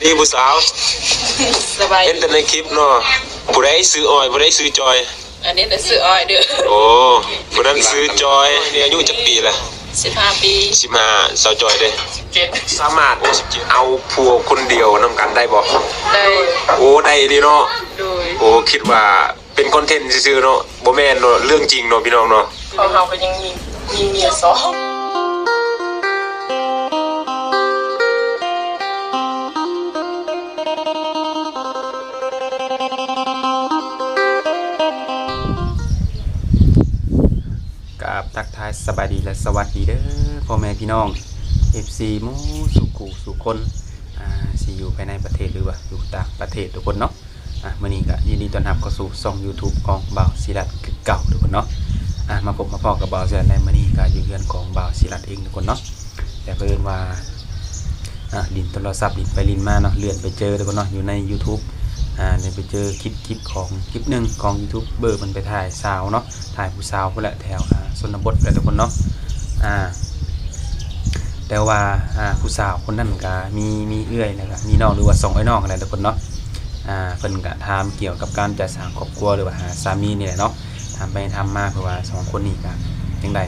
นี่ผู้สาวสบายเห็นแต่ในคลิปเนาะผู้ใดซื้ออ้อยผู้ใดซื้อจอยอันนี้แต่ซื้ออ้อยเด้อโอ้ผู้นั้นซื้อจอยนี่อายุจักปีละ15 ปี15สาวจอยเด้17สามารถเอาผัวคนเดียวนำกันได้บ่ได้โอ้ได้ดีเนาะโดยโอ้คิดว่าเป็นคอนเทนต์ซื่อๆเนาะบ่แม่นเนาะเรื่องจริงเนาะพี่น้องเนาะของเราก็ยังมีเมีย2กับทักทายสบายดีและสวัสดีเด้อพ่อแม่พี่น้อง FC หมู่สุขุสุคนสิอยู่ภายในประเทศหรือว่าอยู่ต่างประเทศทุกคนเนาะมื้อนี้ก็ยินดีต้อนรับเข้าสู่ช่อง YouTube ของบ่าวศิรัตน์คือเก่าทุกคนเนาะมาพบมาพ้อกับบ่าวศิรัตน์ในมื้อนี้ก็อยู่เรือนของบ่าวศิรัตน์เองทุกคนเนาะแต่เพิ่นว่าดินโทรศัพท์ดินไปลินมาเนาะเลื่อนไปเจอทุกคนเนาะอยู่ใน YouTubeเนี่ยไปเจอคลิปของคลิปหนึ่งของ YouTuber มันไปถ่ายสาวเนาะถ่ายผู้สาวพวกแหละแถวชนบทแหละทุกคนเนาะแต่ว่าผู้สาวคนนั้นก็มีเอื้อยนะครับมีน้องหรือว่า2ไอ้น้องอะไรทุกคนเนาะเพิ่นก็ถามเกี่ยวกับการจะสร้างครอบครัวหรือว่าหาสามีนี่แหละเนาะถามไปถามมาเพราะว่า2คนนี้ก็จังได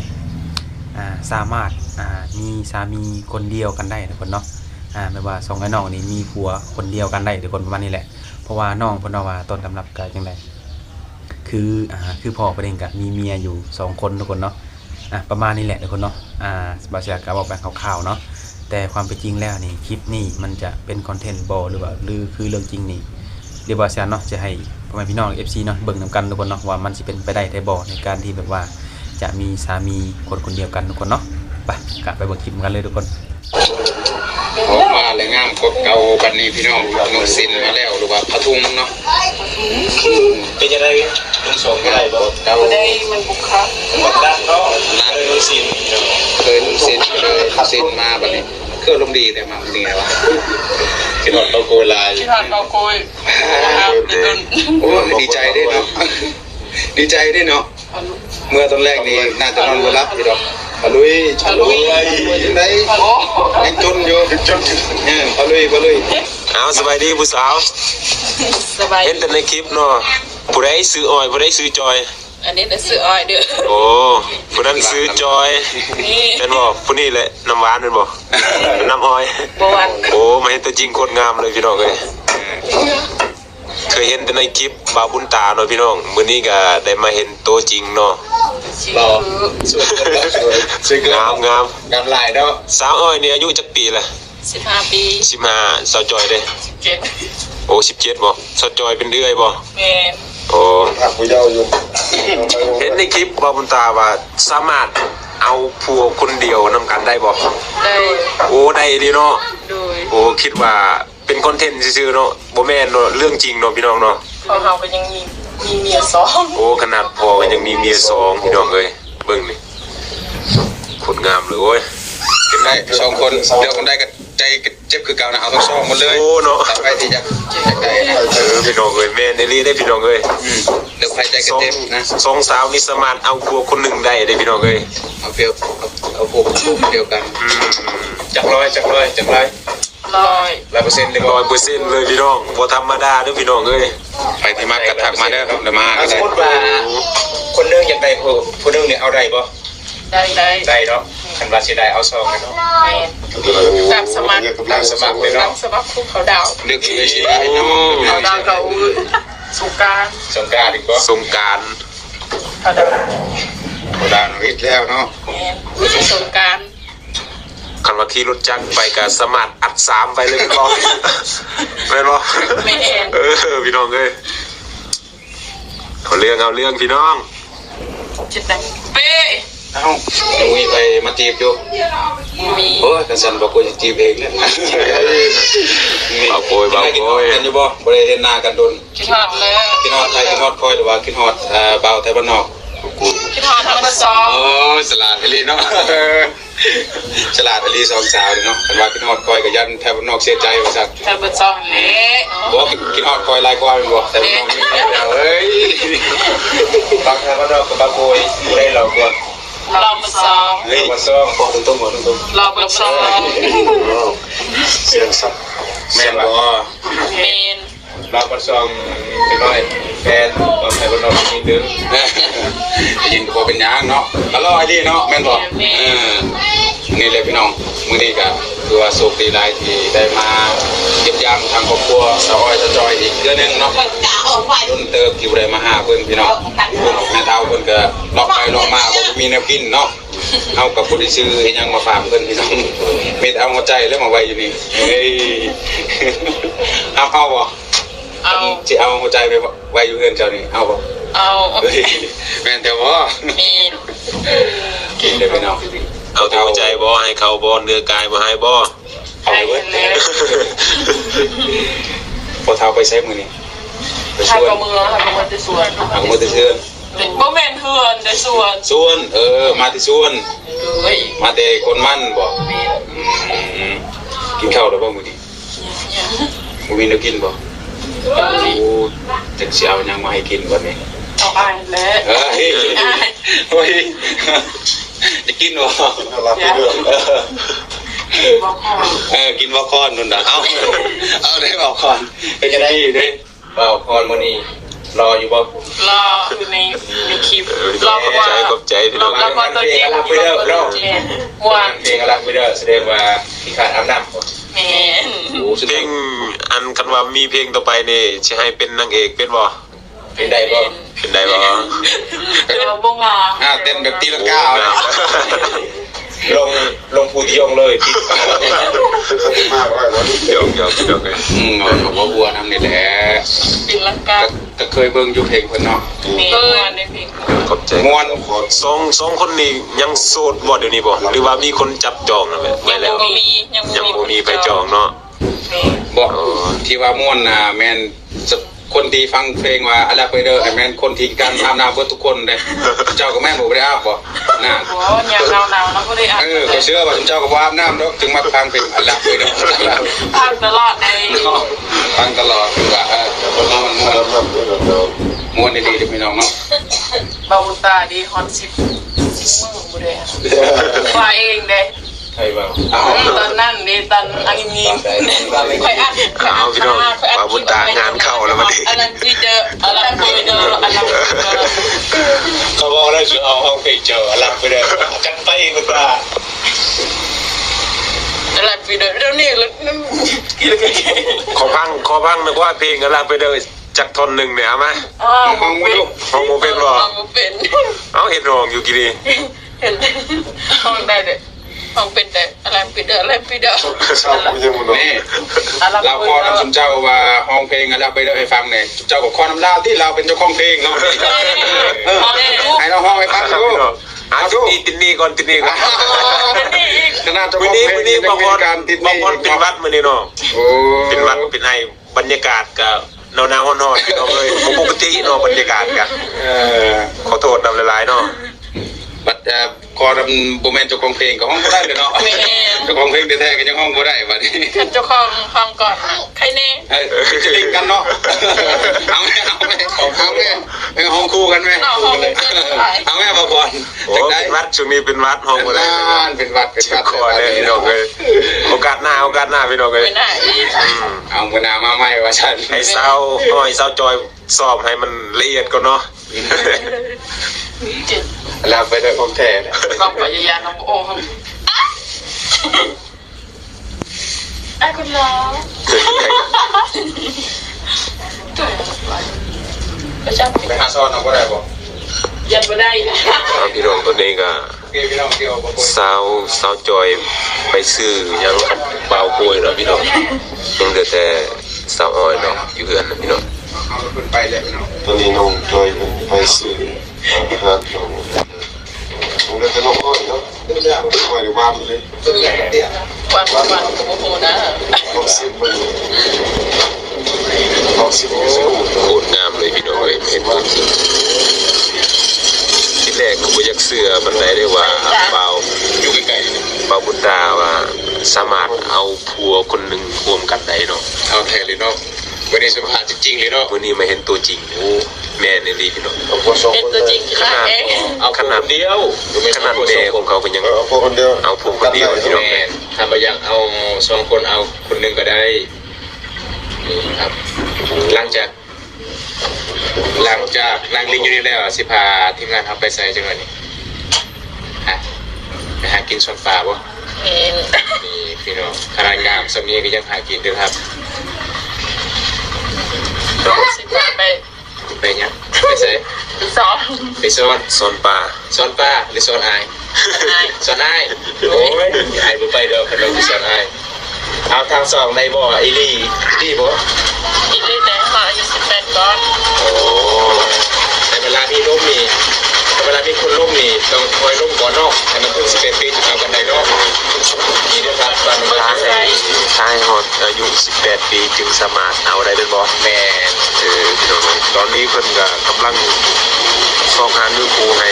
สามารถมีสามีคนเดียวกันได้ทุกคนเนาะไม่ว่า2ไอ้น้องนี่มีผัวคนเดียวกันได้ทุกคนประมาณนี้แหละเพราะว่าน้องเพิ่นว่าต้นตำรับก็จังไดคือพ่อประเด็นก็มีเมียอยู่2คนทุกคนเนาะประมาณนี้แหละทุกคนเนาะบาเซียก็บอกแบบคร่าวๆเนาะแต่ความเป็นจริงแล้วนี่คลิปนี้มันจะเป็นคอนเทนต์บ่หรือว่าคือเรื่องจริงนี่เดี๋ยวบาเซียเนาะจะให้พ่อแม่พี่น้อง FC เนาะเบิ่งนำกันทุกคนเนาะว่ามันสิเป็นไปได้บ่ในการที่แบบว่าจะมีสามีคนเดียวกันทุกคนเนาะไปกลับไปเบิ่งคลิปกันเลยทุกคนออกมาเลยงามกบเก่าบัดนี้พี่น้องนุ่งสิ้นมาแล้วหรือว่าผ้าทุ่งเนาะเป็นยังไงลุงสองก็ได้บ่เก่าได้มันบุกคักบักดันเนาะลุงสิ้นเคยนุ่งสิ้นเลยสิ้นมาบัดนี้เครื่องลมดีแต่มาจริงไงวะคิดฮอดเบาโกยลายคิดฮอดเบาโกยโอ้ดีใจด้วยเนาะดีใจด้วยเนาะเมื่อตอนแรกนี่น่าจะนอนบ่หลับพี่ดอกพลุยยังไงยังจนอยู่พลุยเอาสบายดีผู้สาวสบายเห็นแต่ในคลิปเนาะผู้ใดซื้ออ้อยผู้ใดซื้อจอยอันนี้แต่ซื้ออ้อยเด้อโอ้ผู้นั้นซื้อจอยเป็นบ่ผู้นี้แหละน้ำหวานเป็นบ่น้ำอ้อยบ่หวานโอ้มาเห็นตัวจริงโคตรงามเลยพี่น้องเอ้ยเคยเห็นแต่ในคลิปบาบุญตาเนาะพี่น้องมื้อนี้ก็ได้มาเห็นตัวจริงเนาะรอสวยงามหลายเนาะสาวอ้อยนี่อายุจักปีละ15 ปี15สาวจอยเด้17โอ้17บ่สาวจอยเป็นเอื้อยบ่แม่โอ้ผู้เยาว์อยู่เห็นในคลิปบาบุญตาว่าสามารถเอาผัวคนเดียวนำกันได้บ่ได้โอ้ได้ดีเนาะโดยโอ้คิดว่าเป็นคอนเทนต์ซื่อๆเนาะบ่แม่นเนาะเรื่องจริงเนาะพี่น้องเนาะของเราก็ยังมีเมีย2โอ้ขนาดพ่อก็ยังมีเมีย2พี่น้องเอ้ยเบิ่งนี่คนงามเลยโอ้ยเห็นได้2คนเดี๋ยวคนได้ก็ใจเจ็บคือเก่านะเอาทั้ง2หมดเลยโอ้เนาะตัดไปที่จะได้พี่น้องเอ้ยแม่นได้พี่น้องเอ้ยเดี๋ยวใครใจกันเจ็บนะ2สาวนี่สามารถเอาผัวคนนึงได้เด้พี่น้องเอ้ยเอาเอาพวกเดียวกันจักร้อย100%เลย100%เลยพี่น้องบ่ธรรมดาเด้อพี่น้องเอ้ยไปที่มากระทักมาเด้อเดี๋ยวมาสมมุติว่าคนนึงอยากได้ผู้นึงเนี่ยเอาได้บ่ได้เนาะคันว่าสิได้เอาซองเนาะตามสมัครเลยเนาะสมัครคู่เขาดาวนึกเลยสิได้เนาะเขาดาวเขาสงกรานต์อีกบ่สงกรานต์เขาดาววิทย์แล้วเนาะไม่ใช่สงกรานต์คันว่าขี่รถจักรไปก็สามารถอัด3ไปเลยพี่น้องแม่นบ่แม่นพี่น้องเอ้ยเอาเรื่องพี่น้องจิตดังเป้มีไปมาจีบอยู่โอ้ยกันสันบอกกูจะจีบเองเลยบ่โกยกันอยู่บ่บ่ได้เห็นหน้ากันโดนคิดฮอดเลยคิดฮอดไทยคิดฮอดคอยหรือว่าคิดฮอดเบาไทยบ้านนอกคิดฮอดธรรมศาสตร์โอ้ฉลาดอลีเนาะฉลาดอลี2สาวเนาะคันว่าคิดฮอดคอยก็ยันไทยบ้านนอกเสียใจว่าซั่นไทยบ้านนอกเละบ่คิดฮอดคอยหลายกว่าแม่นบ่ไทยบ้านนอกเฮ้ยบางไทยบ้านนอกก็บ่โกยบ่ได้เรากว่าเรามาซ้อมบอกตรงๆเรามาซ้อมเสียงซับ แม่นบ่ เมน เราประซองไปหน่อยแฟนเราใส่บนนอนนิดนึง ยินก็เป็นหยังเนาะอร่อยดีเนาะแม่นบ่นี่เลยพี่น้องมื้อนี้ก็คือว่าโชคดีหลายที่ได้มาเยี่ยมยามทางครอบครัวสาวอ้อยสาวจอยอีกเดือนนึงเนาะรุ่นเติบที่บ่ได้มาหาเพิ่นพี่น้องแม่เฒ่าเพิ่นก็ลอกไปลอกมาบ่มีแนวกินเนาะเฮากับบ่ได้ซื้ออิหยังมาฝากเพิ่นพี่น้องมีแต่เอาหัวใจแล้วมาไว้อยู่นี่เฮ้ยเอาบ่ เอา สิเอาหัวใจไปไว้อยู่เฮือนเจ้านี่เอาบ่ เอา เฮ้ยแม่นแต่ว่า เมน กินได้พี่น้อง เอาแต่หัวใจบ่ให้เขาบ่เนื้อกายบ่ให้บ่ เอาไปเบิด แล้ว พอเท้าไปใช้มือนี่ไป ถ้า ส่วน ก็มือถ้าก็มือจะสวน เอามือเทือน บ่แม่นเฮือนแต่สวน ส่วนมาที่ส่วน เฮ้ย มาแต่คนมั่นบ่ เมน กินข้าวแล้วบ่มื้อนี้บ่มีแนวกินบ่โอ้จักสิเอาหยังมาให้กินวันนี้ เอาอ่านแล้ว เฮ้ยโอ้ยจะกินบ่ บอกพ่อ กินบ่คอนนู่นน่ะเอาได้บ่คอนเป็นจังได๋อยู่เด้ เบาพรมื้อนี้รออยู่บ่ รออยู่ในคลิปรอ ขอบ ว่า ใจขอบใจพี่น้อง รอตัวจริงมวน เพลงอะไรไปเด้อแสดงว่าที่ขาดอาบน้ำ เมน โอ้สุด เพลงอันคันว่ามีเพลงต่อไปนี่สิให้เป็นนางเอกเป็นบ่ เป็นได้บ่ เป็นได้บ่ เดี๋ยวบ่งา เต้นแบบตีลังกาเอานะ ลงภูที่ยงเลยติด เดี๋ยวเลย เอาหัวบัวนำนี่แหละ ปินลังกา ก็เคยเบิ่งอยู่เพลงเพิ่นเนาะ เมนในเพลง ขอบใจ ม่วน สองคนนี้ยังโสดบ่เดี๋ยวนี้บ่หรือว่ามีคนจับจองแล้วไว้แล้ว ยังบ่มีไปจองเนาะ บอกที่ว่าม่วนน่ะแม่นคนที่ฟังเพลงว่าอะไรไปเด้อแม่นคนที่การอาบน้ำเบิดทุกคนเด้เจ้าก็แม่นบ่ได้อาบบ่น่ะ โอ้ยามหนาวๆแล้วก็ได้อ่าน ก็เชื่อว่าเจ้าก็บ่อาบน้ำเนาะถึงมาฟังเพลงอะไรไปเด้อ อ่านตลอดใน ฟังตลอดคือว่าม่วนดีๆเด้อพี่น้องเนาะ บาบุตาดีฮอน10มื้อบ่ได้ว่าเองเด้ ใช่บ่ ตอนนั้นนี่ตอนอันนี้ค่อยอ่าน เอาพี่น้องว่าบุญตางานเข้าแล้วบัดนี้ อันนั้นคือเจออันนั้นคือเจออันนั้นคือเจอ เขาบอกได้คือเอาห้องไปเจอรับไปเด้อกันไปเองดีกว่า อันนั้นคือเดี๋ยวนี้แล้วนั่น ขอพังนึกว่าเพลงกำลังไปเด้อจักท่อนหนึงเนี่ยเอามา ห้องบ่ลูก ห้องบ่เป็นบ่ เป็น เอาเฮ็ดร้องอยู่กี่ดี เห็นห้องได้เด้ห้องเป็นแต่อะไรปิดเด้ออะไรปิดเด้อ นี่เราขอนำสมเจ้าว่าห้องเพลงอะไรไปเด้อให้ฟังเนี่ยเจ้าก็ขอนำลาที่เราเป็นเจ้าของเพลงเนาะให้เราห้องให้ฟังดู ติดนี่ก่อนติดนี่ก่อน นี่อีก ขนาดเจ้าข มื้ อ อง นี้ เพล มื้ ง อนี้บางคน การติด บางคนเป็นวัดมื้อนี้เนาะ โอ้ เป็นวัดเป็นไอบรรยากาศก็หนาวๆร้อนๆพี่น้องเอ้ยบ่ปกติเนาะบรรยากาศก็ขอโทษนำหลายๆเนาะ บัดขอนำบ่แม่นเจ้าของเพลงก็ห้องบ่ได้เลยเนาะเจ้าของเพลงแท้ๆก็ยังห้องบ่ได้บัดนี้ ท่านเจ้าของห้องก่อนใครแน่ จะลิงกันเนาะเอาแม่ห้องคู่กันไหมเอาแม่มาก่อน โอ้เป็นวัดช่วงนี้เป็นวัดห้องบ่ได้ เป็นวัด ขอเลยพี่น้องเอ้ยโอกาสหน้าพี่น้องเอ้ย ไม่ได้อีก เอาเวลามาใหม่ว่าฉัน ให้เศร้าอ้อยเศร้าจอยสอบให้มันละเอียดก่อนเนาะ จิต แล้วไปด้วยของแท้ บอกพยายามน้องโอ้ไอ้คุณล้อก็ชอบ ไปหาซ้อนเอาก็ได้บ่ ยันไม่ได้ เอาพี่น้องตัวนี้ก็ พี่น้องเกี่ยวบ่ป่วย สาวจอยไปซื้อยังเบาป่วยเนาะพี่น้องยังเหลือแต่สาวอ้อยเนาะอยู่เฮือนนะพี่น้อง เอาขึ้นไปเลยพี่น้อง ตอนนี้น้องจอยไปซื้ออาหารของผมก็จะน้องอ้อยเนาะอ้อยในบ้านเลย วันโอ้โหนะ ลองซิมมันลองซิมมัน โคตรงามเลยพี่น้องเอ้ยเห็นตัวจริงที่แรกก็บ่อยากเชื่อปานใดได้ว่าเบา อยู่ไกล เบาบุญตาว่าสามารถเอาผัวคนหนึงรวมกันได้เนาะ ๆเอาแท้เลยเนาะวันนี้สัมภาษณ์จริงๆเลยเนาะ มื้อนี้มาเห็นตัวจริงโอ้แม่นี่ลีพี่น้อง เอาพวกสอง เป็น คน ตัว ได้ จริงที่รักเอง เอาขนาดเดียว ขนาดแม่ของเขาก็ยัง เอาพวกคนเดียว เอาผัวคนเดียวพี่น้อง แม่ถ้าบ่อยากเอา2คนเอาคนนึงก็ได้ นี่ครับหลังจากนั่งลิงอยู่นี่แล้วสิพาทีมงานเขาไปใส่จังหวะนี้ฮะไปหากินส่วนป่าบ่ เห็น นี่พี่น้องขนาดงามสำเนียงก็ยังหากินด้วยครับ สิพาไป ไปเนี่ยไปใส่ สอน ไปซ้อน โซนป่า ซ้อนป้าหรือซ้อนอาย นาย ซ้อนอายโอ้ยอายบ่ไปเด้อคันเราไปซ้อนอายเอาทางสองในบ่อีลี่บ่ อีลี่แต่เขาอายุ18ก่อน โอ้ในเวลามีร่มนี่ในเวลามีคนร่มนี่ต้องคอยร่มก่อนเนาะให้มันถึง11 ปีจะเอากันได้เนาะนี่นะครับบ้านมัน ท้ายฮอดอายุ18 ปีจึงสามารถเอาได้เป็นบ่ แม่น พี่น้องตอนนี้เพิ่นก็กำลังสอบหาเนื้อคู่ให้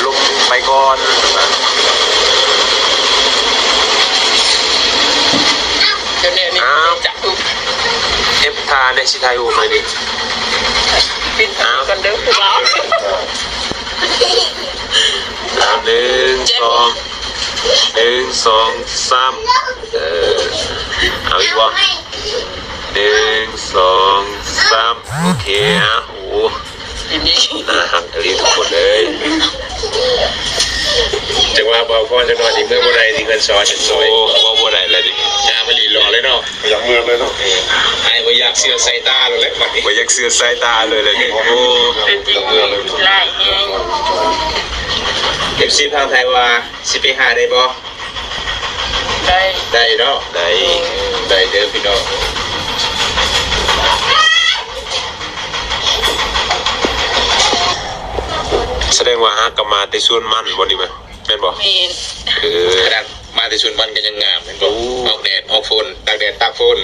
ลงไปก่อน เดี๋ยวนี้จับ เอฟทาในสิไทยอูหน่อยดิ ปินทางกันเด้อคือเรา หนึ่งสองสามเอาอีกวะหนึ่งสองสามโอเคฮะโอ้ ทีนี้ น่าหักเลยทุกคนเลย จังว่าบ่พอจังหน่อยที่เมื่อบ่ได้ที่เพิ่นสอนส โอ้ วย ว่าบ่ได้เลยดิ ตามันหลีหล่อเลยเนาะ อยากเมืองเลยเนาะ ไอ้บ่อยากเสียสายตาเลยบัดนี้ บ่อยากเสือสายตาเลยเลยโอ้ เป็นจริงลายเอง FC ทางไทยว่าสิไปหาได้บ่ ได้ ได้เนาะ ได้ ได้เด้อพี่น้อง แสดงว่าฮักก็มาแต่ส่วนมันบ่นี่มั้ยแม่นบ่ มี ขนาดมาที่ชวนบ้านก็ยังงามเห็นบ่ออกแดดออกฝนตากแดดตากฝน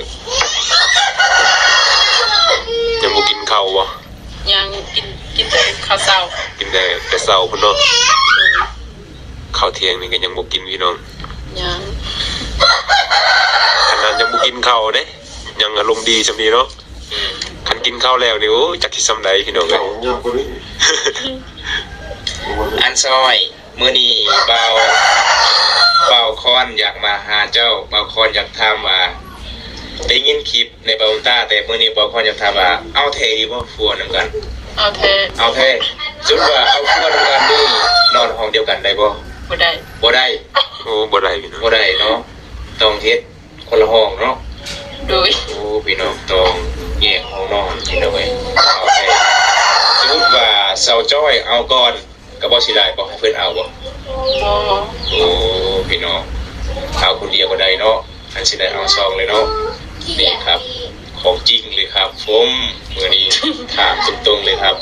ยังบ่กินข้าวบ่ ยังกินแต่ข้าวเช้า กินแต่เช้าพุ่นเนาะข้าวเที่ยงนี่ก็ยังบ่กินพี่น้อง ยัง ขนาดยังบ่กินข้าวเด้ยังอารมณ์ดีซำนี้เนาะคันกินข้าวแล้วนี่โอ้จักสิซำใดพี่น้องเอ้ เก่าย ยากกว่านี้ อันซอยมื้อนี้เบาคอนอยากมาหาเจ้าเบาคอนอยากถามว่าได้ยินคลิปในเบาต้าแต่มื้อนี้เบาคอนอยากถามว่าเอาแท้ดีบ่ฟัวนำกัน เอาเท เอาแท้สุดว่าเอาฟัวนำกันนี่นอนห้องเดียวกันได้บ่ บ่ได้ บ่ได้ โอ้บ่ได้พี่น้อง บ่ได้เนาะต้องเฮ็ดคนละห้องเนาะ โดย โอ้พี่น้องต้องแยกห้องนอนพี่น้องเอ้ยเอาแท้สมมุติว่าเสาจ้อยเอาก่อนก็บ่สิได้บ่ให้เพิ่นเอาบ่ บ่ โอ้พี่น้องเอาคนเดียวก็ได้เนาะอันสิได้เอาซองเลยเนาะนี่ครับ ของจริงเลยครับผมเมื่อนี้ถามตรงๆเลยครับ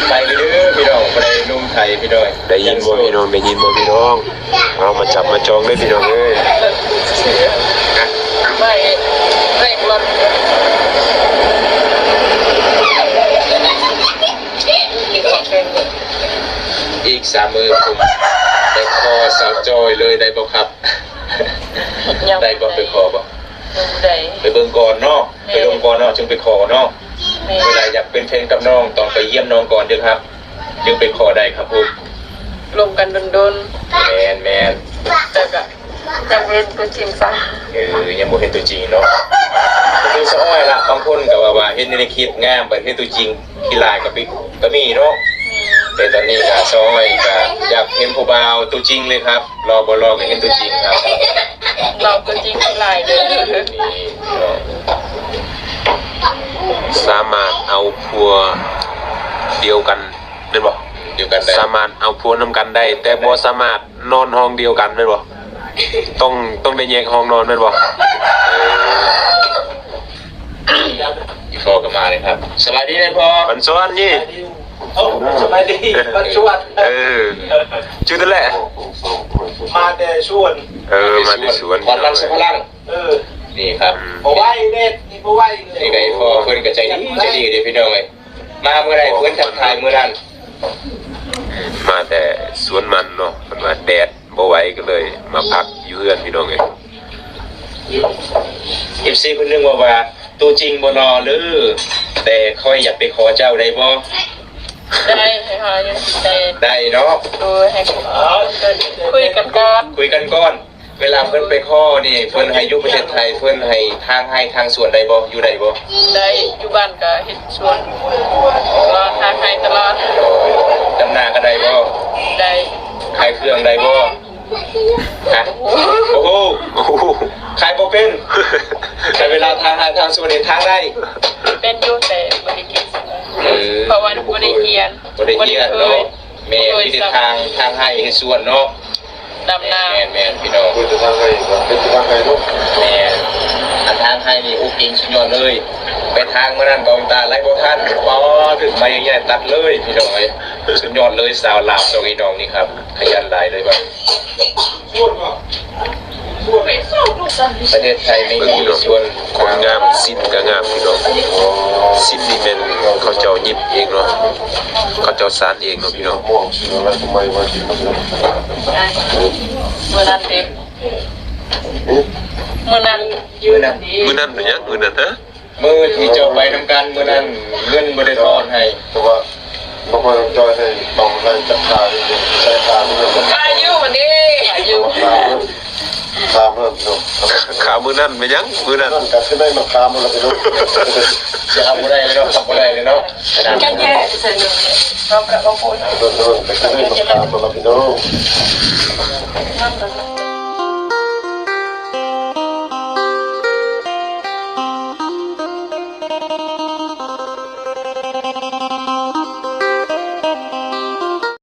ไปเด้อพี่น้องไปนุ่มไทยพี่น้อง ได้ยินบ่พี่น้องได้ยินบ่พี่น้องเอามาจับมาจองเลยพี่น้องเอ้ย ไม่เร่งรถ อีก3 มือผมได้คอสาวจอยเลยได้บ่ครับ ได้บ่ไปคอบ่ ได้ ไปเบิ่งก่อนเนาะไปลงก่อนเนาะจึงไปขอเนาะเวลาอยากเป็นแฟนกับน้องต้องไปเยี่ยมน้องก่อนเด้อครับ จึงไปขอได้ครับผม ลงกันโดน แมน ๆแต่ก็ยังเป็นตัวจริงซะ ยังบ่เห็นตัวจริงเนาะคือสะอ้อยละบางคนก็ว่าเห็นในคลิปงามบ่เห็นตัวจริงขี้ลายก็มีเนาะแต่ตอนนี้ก็สะอ้อยก็อยากเห็นผู้บ่าวตัวจริงเลยครับรอบ่รอก็เห็นตัวจริงครับ เราตัวจริงหลายเด้อ นี่เนาะ สามารถเอาพัวเดียวกันแม่นบ่ เดียวกันได้ สามารถเอาพัวนำกันได้ แต่บ่สามารถนอนห้องเดียวกันแม่นบ่ต้องได้แยกห้องนอนแม่นบ่ อีฟอก็มาเลยครับสบายดีเลยพ่อ มันสวนนี่ โอ้สบายดีมาชวน ชื่อนั่นแหละ มาแต่ชวน มาที่สวน ขวัญรังสุภลัง นี่ครับ บ่ไหวเด็ดนี่บ่ไหวเลย นี่ไงพ่อเพิ่นก็ใจดีเด้พี่น้องเอ้ยมาเมื่อไรเพิ่นทักทายมื้อนั้น มาแต่สวนมันเนาะมันว่าแดดบ่ไหวก็เลยมาพักอยู่เฮือนพี่น้องเอ้ย FC เพิ่นนึกว่าตัวจริงบ่รอหรือแต่ค่อยอยากไปขอเจ้าได้บ่ ได้ให้หายังได้ ได้เนาะ โดยให้คุยกันก่อน คุยกันก่อน เวลาเพิ่นไปข้อนี่เพิ่นให้อยู่ประเทศไทยเพิ่นให้ทางสวนใดบ่อยู่ใดบ่ ได้อยู่บ้านก็เฮ็ดสวนรอทางให้ตลอด ดำนาก็ได้บ่ ได้ ขายเครื่องได้บ่ฮะโอ้โห โอ้โห ขายบ่เป็นแต่เวลาทางสวนนี่ทางได้ เป็นอยู่แต่บ่ได้กิน เพราะว่าบ่ได้เรียน บ่ได้เรียนเนาะแม่มีแต่ทางให้เฮ็ดสวนเนาะ ดำนา แม่นพี่น้อง คือจะทางให้เป็นทางให้เนาะ แม่อันทางให้นี่โอ้เก่งสุดยอดเลย ไปทางมื้อนั้นบองตาไล่บ่ทันบ่ถึงไปใหญ่ตัดเลยพี่น้องเอ้ยสุดยอดเลยสาวลาวสองพี่น้องนี่ครับขยันหลายเลยว่าประเทศไทยไม่ เบิ่ง มี พี่น้อง ส่วน คนงามสิ้นก็งามพี่น้องสิ้นนี่แม่นเขาเจ้ายิบเองเนาะเขาเจ้าสานเองเนาะพี่น้อง ม่วงอะไรทำไมมากินครับ เมื่อนั้นเด็กเมื่อนั้นยืนดี มื้อนั้นเป็นหยังมื้อนั้นฮะ มื้อที่เจ้าไปนำกันมื้อนั้นเงินบ่ได้ทอนให้ แต่ว่าบางคนจอยให้ต้องให้จับทางใช้ทางนี่มัน อายุวันนี้อายุ ตามเพิ่มเนาะ ขามื้อนั้นเป็นหยังมื้อนั้น นั่นก็คือได้มาตามมันแล้วพี่น้อง จะทำบ่ได้เลยเนาะทำบ่ได้เลยเนาะ แค่แย่เสร็จเราก็พูด โดนๆแต่ก็ได้มาตามมันแล้วพี่น้อง นั่นก็